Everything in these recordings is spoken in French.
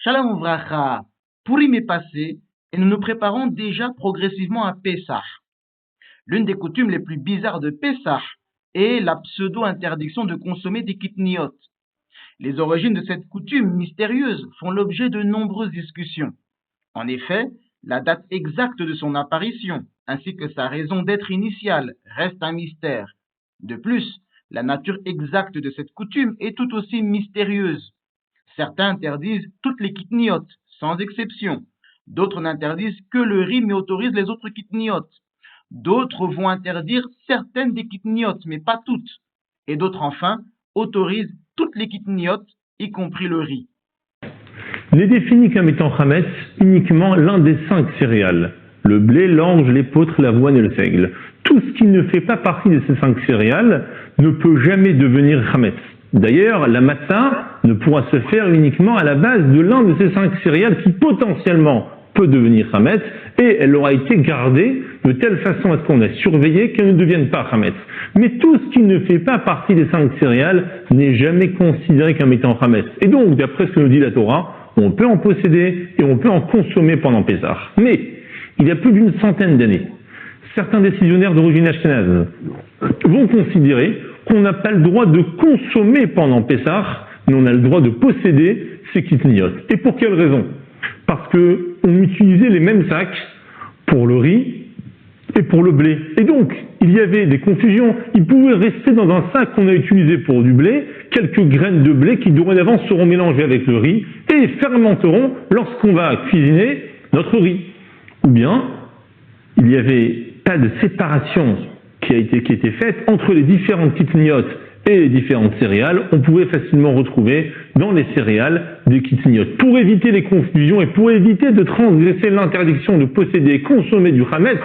Shalom Uvracha, Purim est passé et nous nous préparons déjà progressivement à Pessah. L'une des coutumes les plus bizarres de Pessah est la pseudo-interdiction de consommer des kitniot. Les origines de cette coutume mystérieuse font l'objet de nombreuses discussions. En effet, la date exacte de son apparition, ainsi que sa raison d'être initiale, reste un mystère. De plus, la nature exacte de cette coutume est tout aussi mystérieuse. Certains interdisent toutes les kitniot, sans exception. D'autres n'interdisent que le riz, mais autorisent les autres kitniot. D'autres vont interdire certaines des kitniot, mais pas toutes. Et d'autres, enfin, autorisent toutes les kitniot, y compris le riz. Il est défini comme étant chametz uniquement l'un des 5 céréales. Le blé, l'orge, l'épeautre, l'avoine et le seigle. Tout ce qui ne fait pas partie de ces 5 céréales ne peut jamais devenir chametz. D'ailleurs, la matzah ne pourra se faire uniquement à la base de l'un de ces 5 céréales qui potentiellement peut devenir chametz, et elle aura été gardée de telle façon à ce qu'on a surveillé qu'elle ne devienne pas chametz. Mais tout ce qui ne fait pas partie des 5 céréales n'est jamais considéré comme étant chametz. Et donc, d'après ce que nous dit la Torah, on peut en posséder et on peut en consommer pendant Pessah. Mais, il y a plus d'une centaine d'années, certains décisionnaires d'origine ashkénaze vont considérer qu'on n'a pas le droit de consommer pendant Pessah, mais on a le droit de posséder ces kitniot. Et pour quelle raison? Parce qu'on utilisait les mêmes sacs pour le riz et pour le blé. Et donc, il y avait des confusions. Il pouvait rester dans un sac qu'on a utilisé pour du blé, quelques graines de blé qui dorénavant seront mélangées avec le riz et fermenteront lorsqu'on va cuisiner notre riz. Ou bien, il n'y avait pas de séparation qui était faite entre les différentes kitniot et les différentes céréales. On pouvait facilement retrouver dans les céréales des kitniot. Pour éviter les confusions et pour éviter de transgresser l'interdiction de posséder et consommer du chametz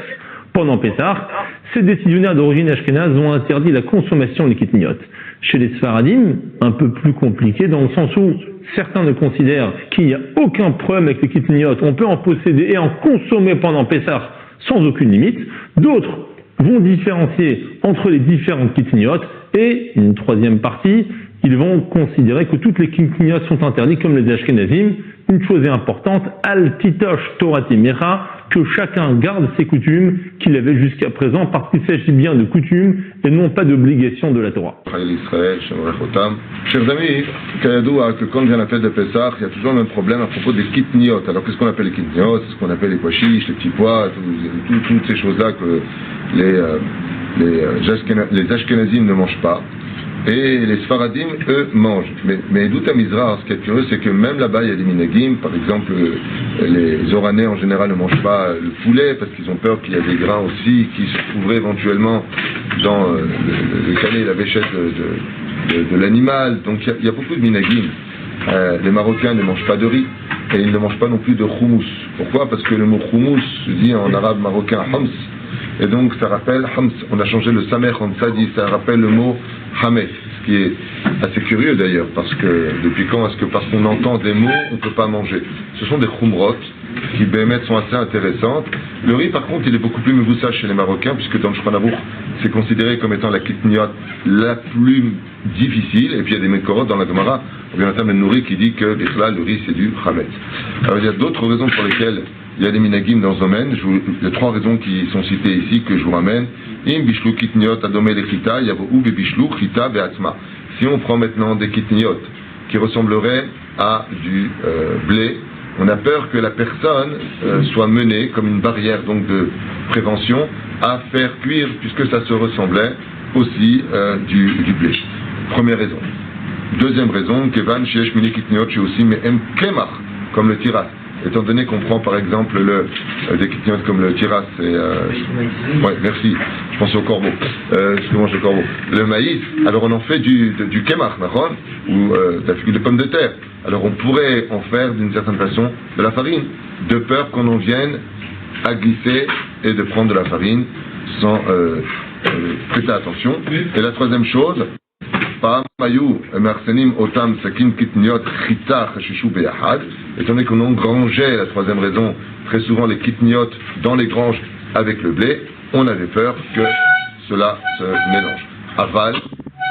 pendant Pessah, ces décisionnaires d'origine ashkénaze ont interdit la consommation des kitniot. Chez les Sfaradim, un peu plus compliqué dans le sens où certains ne considèrent qu'il n'y a aucun problème avec les kitniot, on peut en posséder et en consommer pendant Pessah sans aucune limite. D'autres vont différencier entre les différentes kitniot et une troisième partie, ils vont considérer que toutes les kitniot sont interdites comme les ashkénazim. Une chose est importante, al titosh torati mecha, que chacun garde ses coutumes qu'il avait jusqu'à présent, parce qu'il s'agit bien de coutumes et non pas d'obligations de la Torah. Chers amis, Kayadoua, que quand vient la fête de Pessah, il y a toujours le même problème à propos des kitniot. Alors qu'est-ce qu'on appelle les kitniot? C'est ce qu'on appelle les pois chiches, les petits pois, toutes ces choses-là que les ashkénazim ne mangent pas. Et les Sfaradim, eux, mangent. Mais d'où à Mizrah, ce qui est curieux, c'est que même là-bas, il y a des minagim. Par exemple, les Oranais, en général, ne mangent pas le poulet, parce qu'ils ont peur qu'il y ait des grains aussi qui se trouveraient éventuellement dans le canet et la véchette de l'animal. Donc il y a beaucoup de minagim. Les Marocains ne mangent pas de riz, et ils ne mangent pas non plus de houmous. Pourquoi? Parce que le mot houmous se dit en arabe marocain hams. Et donc ça rappelle hams, on a changé le samer en tzadi, ça rappelle le mot hamet, ce qui est assez curieux d'ailleurs, parce que depuis quand est-ce que parce qu'on entend des mots, on ne peut pas manger? Ce sont des khumrot qui bémet sont assez intéressantes. Le riz par contre il est beaucoup plus mevoussage chez les Marocains, puisque dans le Shulchan Aruch c'est considéré comme étant la kitniot la plus difficile, et puis il y a des mekorot dans la Gemara, Rabbi Ben Nouri qui dit que le riz c'est du hamet. Alors il y a d'autres raisons pour lesquelles il y a des minagim dans ce domaine. Il y a 3 raisons qui sont citées ici que je vous ramène. Im bishlu kitniot adome lechita yavou bebishlu chita beatzma. Si on prend maintenant des kitniot qui ressembleraient à du blé, on a peur que la personne soit menée comme une barrière donc de prévention à faire cuire, puisque ça se ressemblait aussi du blé. Première raison. Deuxième raison, kevan sheyesh mini kitniot chez aussi mais em kemach comme le tiras. Étant donné qu'on prend par exemple des kitniot comme le tiras et ouais, merci, je pense au corbeau, je mange le corbeau, le maïs, alors on en fait du kemach, ou de pommes de terre. Alors on pourrait en faire d'une certaine façon de la farine, de peur qu'on en vienne à glisser et de prendre de la farine sans prêter attention. Et la troisième chose, étant donné qu'on engrangeait, la troisième raison, très souvent les kitniot dans les granges avec le blé, on avait peur que cela se mélange. Aval,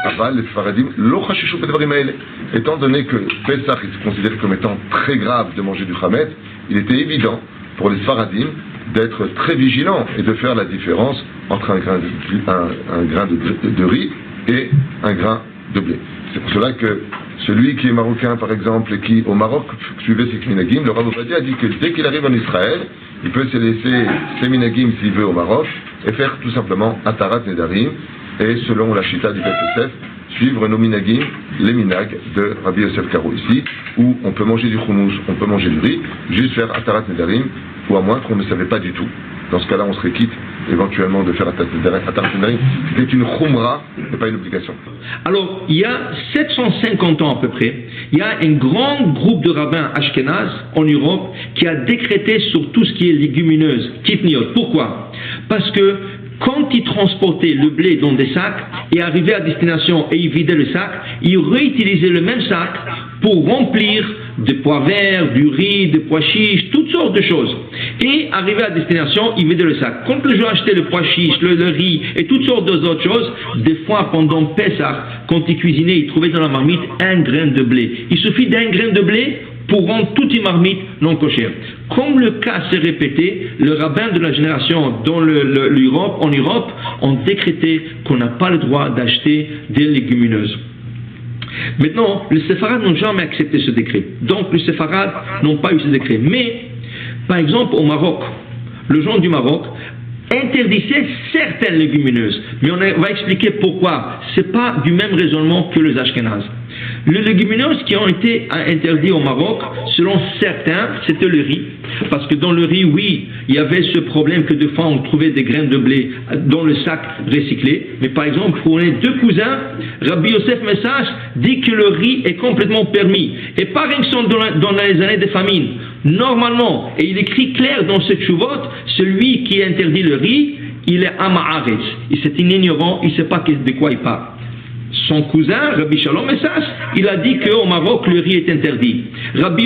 Aval, les Sfaradim, lo chashishu bedvarim haele. Étant donné que Pessah est considéré comme étant très grave de manger du Hametz, il était évident pour les Sfaradim d'être très vigilants et de faire la différence entre un grain de riz et un grain de blé. C'est pour cela que celui qui est marocain, par exemple, et qui, au Maroc, suivait ses minagim, le Rav Ovadia a dit que dès qu'il arrive en Israël, il peut se laisser ses minagim s'il veut au Maroc et faire tout simplement Atarat Nedarim et selon la Shita du Beth Yosef, suivre nos minagim, les minag de Rabbi Yosef Karo ici, où on peut manger du hummus, on peut manger du riz, juste faire Atarat Nedarim, ou à moins qu'on ne savait pas du tout. Dans ce cas-là, on serait quitte éventuellement de faire Atarat Nedarim. C'était une khumra et pas une obligation. Alors, il y a 750 ans à peu près, il y a un grand groupe de rabbins ashkénazes en Europe qui a décrété sur tout ce qui est légumineuse, kitniot. Pourquoi? Parce que quand ils transportaient le blé dans des sacs et arrivaient à destination et ils vidaient le sac, ils réutilisaient le même sac pour remplir de pois verts, du riz, de pois chiches, toutes sortes de choses. Et arrivé à destination, ils vidaient le sac. Quand les gens achetaient le pois chiche, le riz et toutes sortes d'autres choses, des fois pendant Pessah, quand ils cuisinaient, ils trouvaient dans la marmite un grain de blé. Il suffit d'un grain de blé pour rendre toute une marmite non cochère. Comme le cas s'est répété, le rabbin de la génération en Europe ont décrété qu'on n'a pas le droit d'acheter des légumineuses. Maintenant, les séfarades n'ont jamais accepté ce décret. Donc, les séfarades n'ont pas eu ce décret. Mais, par exemple, au Maroc, le gens du Maroc interdisait certaines légumineuses. Mais on va expliquer pourquoi. Ce n'est pas du même raisonnement que les Ashkénazes. Les légumineuses qui ont été interdites au Maroc, selon certains, c'était le riz. Parce que dans le riz, oui, il y avait ce problème que des fois on trouvait des graines de blé dans le sac recyclé. Mais par exemple, pour les deux cousins, Rabbi Yosef Message dit que le riz est complètement permis. Et pas rien que dans les années de famine. Normalement, et il écrit clair dans ce tchouvot, celui qui interdit le riz, il est Ama'aretz. C'est un ignorant, il ne sait pas de quoi il parle. Son cousin, Rabbi Shalom Message, il a dit qu'au Maroc, le riz est interdit. Rabbi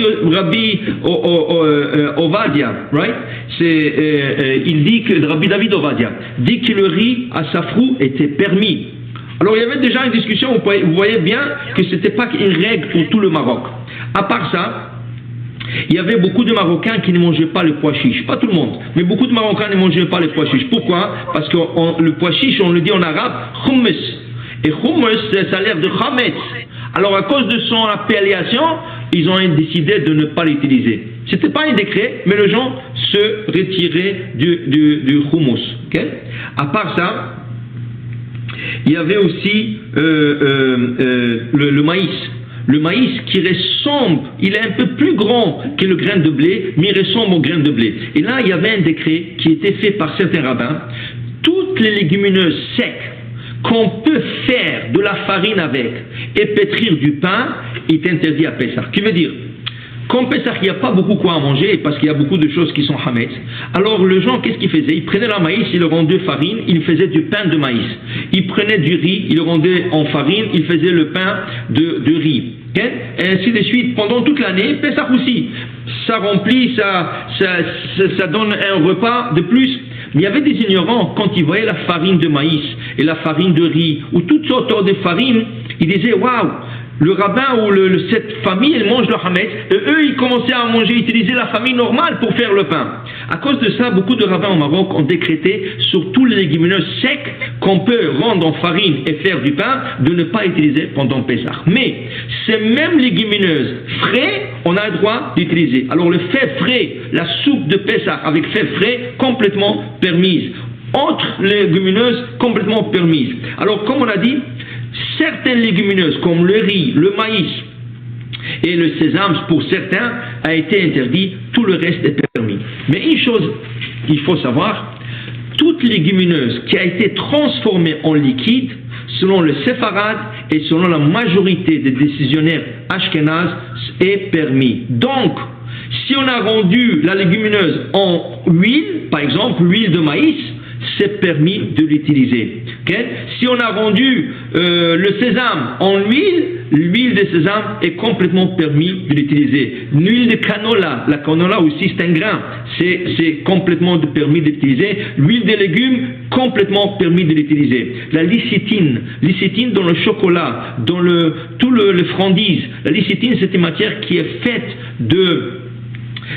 Ovadia, right? Il dit que Rabbi David Ovadia dit que le riz à safrou était permis. Alors il y avait déjà une discussion, vous voyez bien que ce n'était pas une règle pour tout le Maroc. À part ça, il y avait beaucoup de Marocains qui ne mangeaient pas le pois chiche. Pas tout le monde, mais beaucoup de Marocains ne mangeaient pas le pois chiche. Pourquoi? Parce que le pois chiche, on le dit en arabe, hummus. Et hummus, ça a l'air de chametz. Alors à cause de son appellation, ils ont décidé de ne pas l'utiliser. Ce n'était pas un décret, mais les gens se retiraient du hummus. Okay? À part ça, il y avait aussi le maïs. Le maïs qui ressemble, il est un peu plus grand que le grain de blé, mais il ressemble au grain de blé. Et là, il y avait un décret qui était fait par certains rabbins. Toutes les légumineuses secs qu'on peut faire de la farine avec et pétrir du pain est interdit à Pessah. Qui veut dire, comme Pessah, il n'y a pas beaucoup quoi à manger parce qu'il y a beaucoup de choses qui sont hametz. Alors les gens, qu'est-ce qu'ils faisaient? Ils prenaient la maïs, ils le rendaient farine, ils faisaient du pain de maïs. Ils prenaient du riz, ils le rendaient en farine, ils faisaient le pain de riz. Okay? Et ainsi de suite, pendant toute l'année, Pessah aussi. Ça remplit, ça donne un repas de plus. Mais il y avait des ignorants, quand ils voyaient la farine de maïs et la farine de riz, ou toutes sortes de farines, ils disaient, waouh, le rabbin ou cette famille, elle mange le hametz, et eux, ils commençaient à manger, utiliser la famille normale pour faire le pain. À cause de ça, beaucoup de rabbins au Maroc ont décrété sur tous les légumineuses secs qu'on peut rendre en farine et faire du pain, de ne pas utiliser pendant Pessah. Mais ces mêmes légumineuses frais, on a le droit d'utiliser. Alors le fait frais, la soupe de Pessah avec fait frais, complètement permise. Autres légumineuses, complètement permises. Alors comme on a dit, certaines légumineuses comme le riz, le maïs et le sésame pour certains a été interdit, tout le reste est permis. Mais une chose, il faut savoir, toute légumineuse qui a été transformée en liquide, selon le séfarade et selon la majorité des décisionnaires ashkénazes, est permis. Donc, si on a rendu la légumineuse en huile, par exemple l'huile de maïs, c'est permis de l'utiliser. Okay? Si on a rendu le sésame en huile, l'huile de sésame est complètement permis de l'utiliser. L'huile de canola, la canola aussi c'est un grain, c'est complètement permis d'utiliser. L'huile de légumes, complètement permis de l'utiliser. La licitine dans le chocolat, dans le friandise. La licitine c'est une matière qui est faite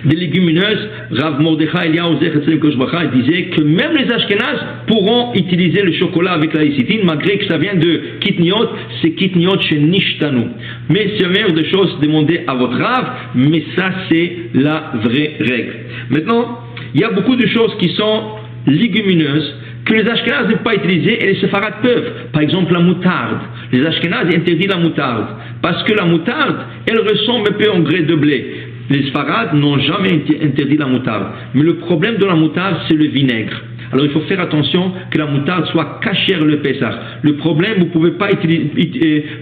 des légumineuses. Rav Mordechai Eliyahu Zecher Tzedek Kodesh Baruch Hu disait que même les Ashkénazes pourront utiliser le chocolat avec la licitine, malgré que ça vient de Kitniot, c'est Kitniot chez Nishtanu. Mais c'est la meilleure des choses, demandez à votre Rav, mais ça c'est la vraie règle. Maintenant, il y a beaucoup de choses qui sont légumineuses que les Ashkénazes ne peuvent pas utiliser et les Séfarades peuvent. Par exemple la moutarde. Les Ashkénazes interdisent la moutarde parce que la moutarde, elle ressemble un peu au grès de blé. Les Sfarades n'ont jamais interdit la moutarde. Mais le problème de la moutarde, c'est le vinaigre. Alors il faut faire attention que la moutarde soit cachère le Pessah. Le problème, vous ne pouvez pas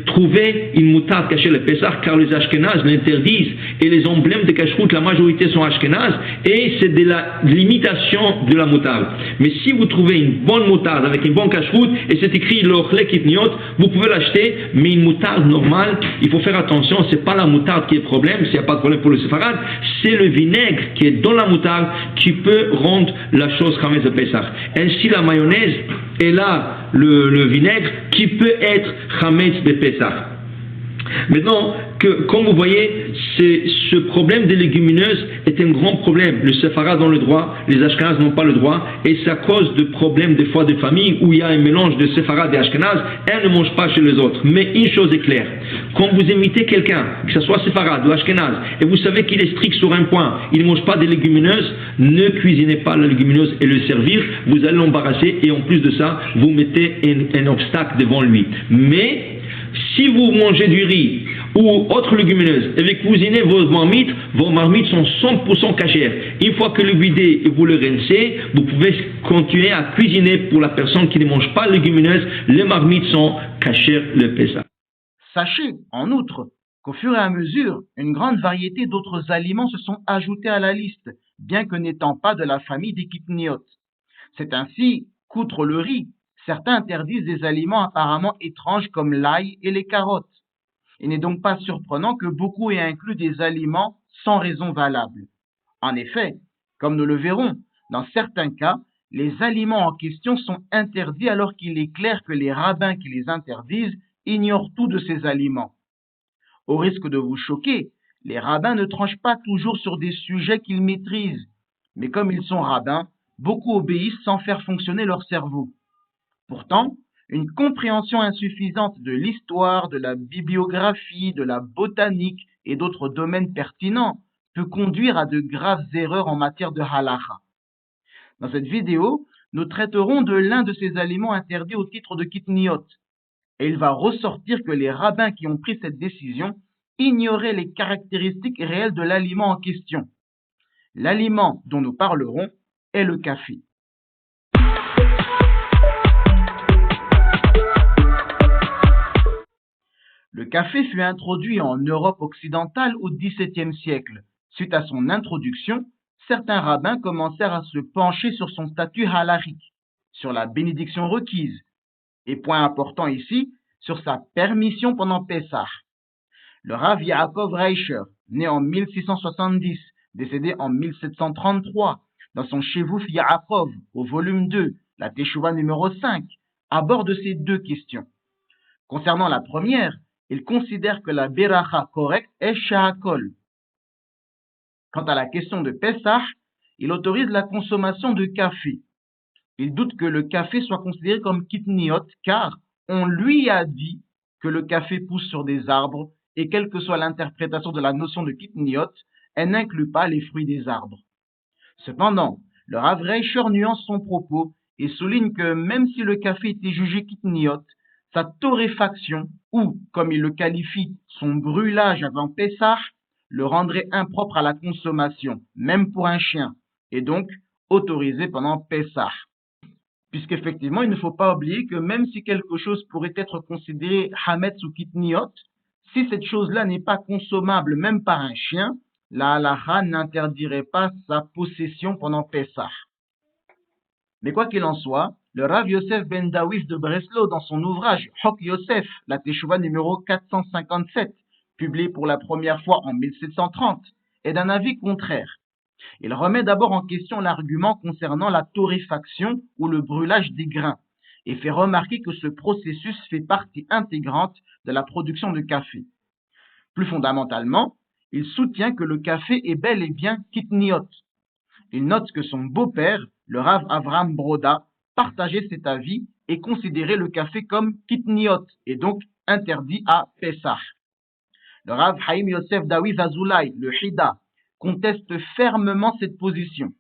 trouver une moutarde cachère le Pessah car les Ashkénazes l'interdisent. Et les emblèmes de cacheroute, la majorité sont Ashkénazes et c'est de la limitation de la moutarde. Mais si vous trouvez une bonne moutarde avec une bonne cacheroute et c'est écrit l'ochle kitniot, vous pouvez l'acheter, mais une moutarde normale, il faut faire attention, c'est pas la moutarde qui est le problème, s'il n'y a pas de problème pour le séfarade, c'est le vinaigre qui est dans la moutarde qui peut rendre la chose chametz de Pessah. Ainsi la mayonnaise est là le vinaigre qui peut être chametz de Pessah. Maintenant, comme vous voyez, ce problème des légumineuses est un grand problème. Le séfarade ont le droit, les ashkénazes n'ont pas le droit, et ça cause de problèmes des fois de famille où il y a un mélange de séfarade et ashkénazes, un ne mange pas chez les autres. Mais une chose est claire, quand vous invitez quelqu'un, que ce soit séfarade ou ashkénaze, et vous savez qu'il est strict sur un point, il ne mange pas des légumineuses, ne cuisinez pas la légumineuse et le servir, vous allez l'embarrasser, et en plus de ça, vous mettez un obstacle devant lui. Mais si vous mangez du riz ou autre légumineuse et vous cuisinez vos marmites sont 100% cachères. Une fois que le videz et vous le rincez, vous pouvez continuer à cuisiner pour la personne qui ne mange pas de légumineuse. Les marmites sont cachères le Pessah. Sachez, en outre, qu'au fur et à mesure, une grande variété d'autres aliments se sont ajoutés à la liste, bien que n'étant pas de la famille des kitniot. C'est ainsi qu'outre le riz, certains interdisent des aliments apparemment étranges comme l'ail et les carottes. Il n'est donc pas surprenant que beaucoup aient inclus des aliments sans raison valable. En effet, comme nous le verrons, dans certains cas, les aliments en question sont interdits alors qu'il est clair que les rabbins qui les interdisent ignorent tout de ces aliments. Au risque de vous choquer, les rabbins ne tranchent pas toujours sur des sujets qu'ils maîtrisent, mais comme ils sont rabbins, beaucoup obéissent sans faire fonctionner leur cerveau. Pourtant, une compréhension insuffisante de l'histoire, de la bibliographie, de la botanique et d'autres domaines pertinents peut conduire à de graves erreurs en matière de halakha. Dans cette vidéo, nous traiterons de l'un de ces aliments interdits au titre de kitniot, et il va ressortir que les rabbins qui ont pris cette décision ignoraient les caractéristiques réelles de l'aliment en question. L'aliment dont nous parlerons est le café. Le café fut introduit en Europe occidentale au XVIIe siècle. Suite à son introduction, certains rabbins commencèrent à se pencher sur son statut halachique, sur la bénédiction requise, et point important ici, sur sa permission pendant Pessah. Le Rav Yaakov Reicher, né en 1670, décédé en 1733, dans son Shevouf Yaakov, au volume 2, la Teshuvah numéro 5, aborde ces deux questions. Concernant la première, il considère que la beracha correcte est shahakol. Quant à la question de Pessah, il autorise la consommation de café. Il doute que le café soit considéré comme kitniot, car on lui a dit que le café pousse sur des arbres, et quelle que soit l'interprétation de la notion de kitniot, elle n'inclut pas les fruits des arbres. Cependant, le Rav Reicher nuance son propos et souligne que même si le café était jugé kitniot, sa torréfaction, ou, comme il le qualifie, son brûlage avant Pessah, le rendrait impropre à la consommation, même pour un chien, et donc autorisé pendant Pessah. Puisqu'effectivement, il ne faut pas oublier que même si quelque chose pourrait être considéré hametz ou kitniot, si cette chose-là n'est pas consommable même par un chien, la halakha n'interdirait pas sa possession pendant Pessah. Mais quoi qu'il en soit, le Rav Yosef ben Dawiz de Breslau, dans son ouvrage Hok Yosef, la Teshuva numéro 457, publié pour la première fois en 1730, est d'un avis contraire. Il remet d'abord en question l'argument concernant la torréfaction ou le brûlage des grains et fait remarquer que ce processus fait partie intégrante de la production de café. Plus fondamentalement, il soutient que le café est bel et bien kitniot. Il note que son beau-père, le Rav Avraham Broda, partageait cet avis et considérait le café comme kitniot et donc interdit à Pessah. Le Rav Haïm Yosef Dawiz Azoulay, le Hida, conteste fermement cette position.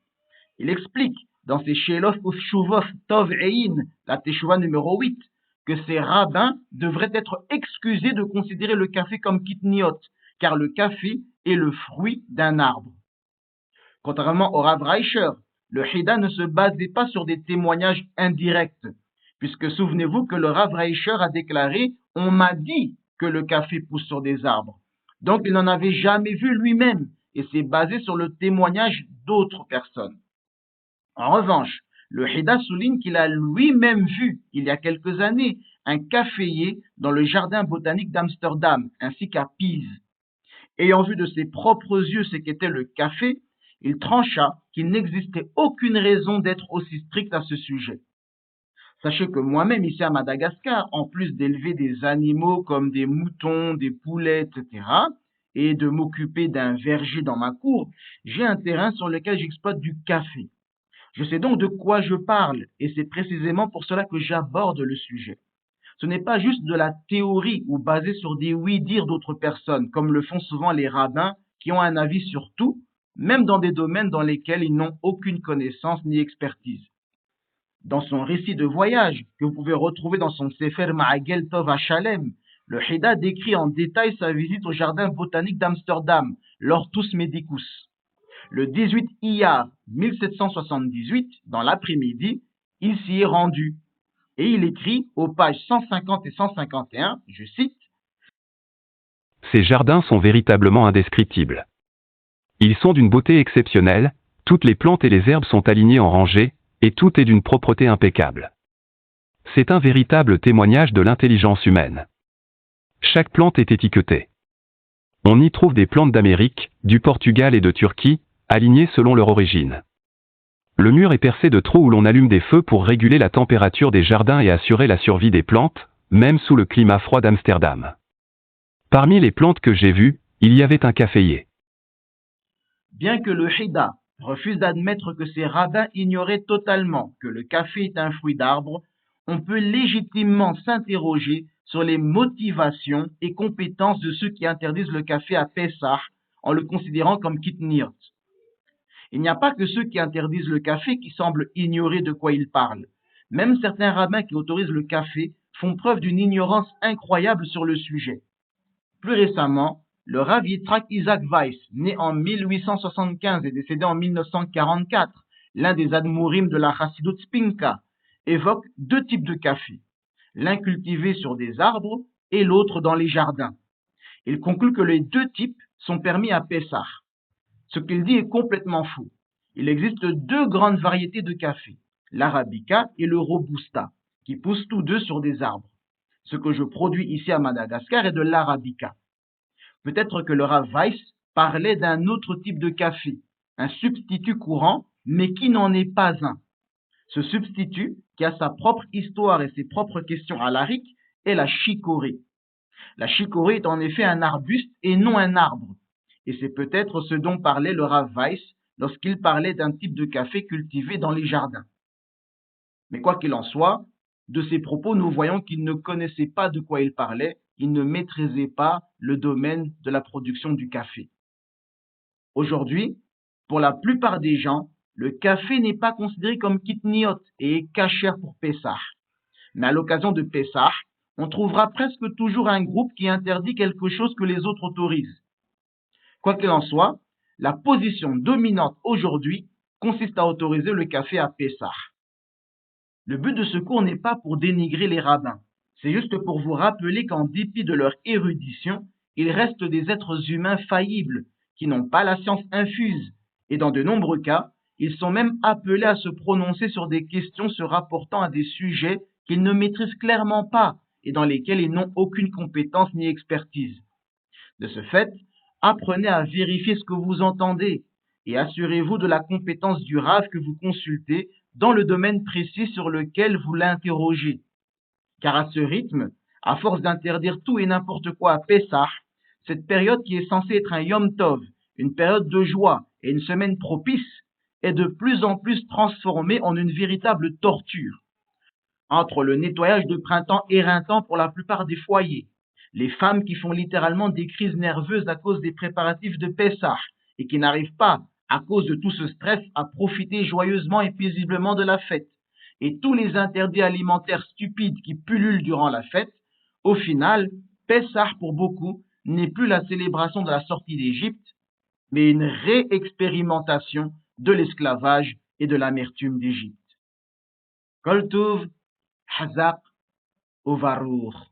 Il explique dans ses Shelof Ushuvov Tov Ein, la Teshuva numéro 8, que ces rabbins devraient être excusés de considérer le café comme kitniot, car le café est le fruit d'un arbre. Contrairement au Rav Reicher, le Hida ne se basait pas sur des témoignages indirects, puisque souvenez-vous que le Rav Reicher a déclaré « On m'a dit que le café pousse sur des arbres ». Donc il n'en avait jamais vu lui-même, et s'est basé sur le témoignage d'autres personnes. En revanche, le Hida souligne qu'il a lui-même vu, il y a quelques années, un caféier dans le jardin botanique d'Amsterdam, ainsi qu'à Pise. Ayant vu de ses propres yeux ce qu'était le café, il trancha qu'il n'existait aucune raison d'être aussi strict à ce sujet. Sachez que moi-même, ici à Madagascar, en plus d'élever des animaux comme des moutons, des poulets, etc., et de m'occuper d'un verger dans ma cour, j'ai un terrain sur lequel j'exploite du café. Je sais donc de quoi je parle, et c'est précisément pour cela que j'aborde le sujet. Ce n'est pas juste de la théorie ou basé sur des oui-dire d'autres personnes, comme le font souvent les rabbins qui ont un avis sur tout, même dans des domaines dans lesquels ils n'ont aucune connaissance ni expertise. Dans son récit de voyage, que vous pouvez retrouver dans son Sefer Ma'agel Tov HaShalem, le Hida décrit en détail sa visite au jardin botanique d'Amsterdam, l'Hortus Medicus. Le 18 Iyar 1778, dans l'après-midi, il s'y est rendu. Et il écrit aux pages 150 et 151, je cite, « Ces jardins sont véritablement indescriptibles. Ils sont d'une beauté exceptionnelle, toutes les plantes et les herbes sont alignées en rangées, et tout est d'une propreté impeccable. C'est un véritable témoignage de l'intelligence humaine. Chaque plante est étiquetée. On y trouve des plantes d'Amérique, du Portugal et de Turquie, alignées selon leur origine. Le mur est percé de trous où l'on allume des feux pour réguler la température des jardins et assurer la survie des plantes, même sous le climat froid d'Amsterdam. Parmi les plantes que j'ai vues, il y avait un caféier. » Bien que le Hida refuse d'admettre que ces rabbins ignoraient totalement que le café est un fruit d'arbre, on peut légitimement s'interroger sur les motivations et compétences de ceux qui interdisent le café à Pessah en le considérant comme kitniot. Il n'y a pas que ceux qui interdisent le café qui semblent ignorer de quoi ils parlent. Même certains rabbins qui autorisent le café font preuve d'une ignorance incroyable sur le sujet. Plus récemment, le Rav Yitzhak Isaac Weiss, né en 1875 et décédé en 1944, l'un des admourim de la Chassidut Spinka, évoque deux types de café, l'un cultivé sur des arbres et l'autre dans les jardins. Il conclut que les deux types sont permis à Pessah. Ce qu'il dit est complètement faux. Il existe deux grandes variétés de café, l'arabica et le robusta, qui poussent tous deux sur des arbres. Ce que je produis ici à Madagascar est de l'arabica. Peut-être que le Rav Weiss parlait d'un autre type de café, un substitut courant, mais qui n'en est pas un. Ce substitut, qui a sa propre histoire et ses propres questions halakhiques, est la chicorée. La chicorée est en effet un arbuste et non un arbre. Et c'est peut-être ce dont parlait le Rav Weiss lorsqu'il parlait d'un type de café cultivé dans les jardins. Mais quoi qu'il en soit, de ses propos, nous voyons qu'il ne connaissait pas de quoi il parlait, il ne maîtrisait pas le domaine de la production du café. Aujourd'hui, pour la plupart des gens, le café n'est pas considéré comme kitniot et est kasher pour Pessah. Mais à l'occasion de Pessah, on trouvera presque toujours un groupe qui interdit quelque chose que les autres autorisent. Quoi qu'il en soit, la position dominante aujourd'hui consiste à autoriser le café à Pessah. Le but de ce cours n'est pas pour dénigrer les rabbins, c'est juste pour vous rappeler qu'en dépit de leur érudition, ils restent des êtres humains faillibles, qui n'ont pas la science infuse, et dans de nombreux cas, ils sont même appelés à se prononcer sur des questions se rapportant à des sujets qu'ils ne maîtrisent clairement pas et dans lesquels ils n'ont aucune compétence ni expertise. De ce fait, apprenez à vérifier ce que vous entendez et assurez-vous de la compétence du Rav que vous consultez dans le domaine précis sur lequel vous l'interrogez. Car à ce rythme, à force d'interdire tout et n'importe quoi à Pessah, cette période qui est censée être un Yom Tov, une période de joie et une semaine propice, est de plus en plus transformée en une véritable torture. Entre le nettoyage de printemps éreintant pour la plupart des foyers, les femmes qui font littéralement des crises nerveuses à cause des préparatifs de Pessah et qui n'arrivent pas, à cause de tout ce stress, à profiter joyeusement et paisiblement de la fête, et tous les interdits alimentaires stupides qui pullulent durant la fête, au final, Pessah pour beaucoup n'est plus la célébration de la sortie d'Égypte, mais une réexpérimentation de l'esclavage et de l'amertume d'Égypte. Kol Tov, Hazak, Ovarour.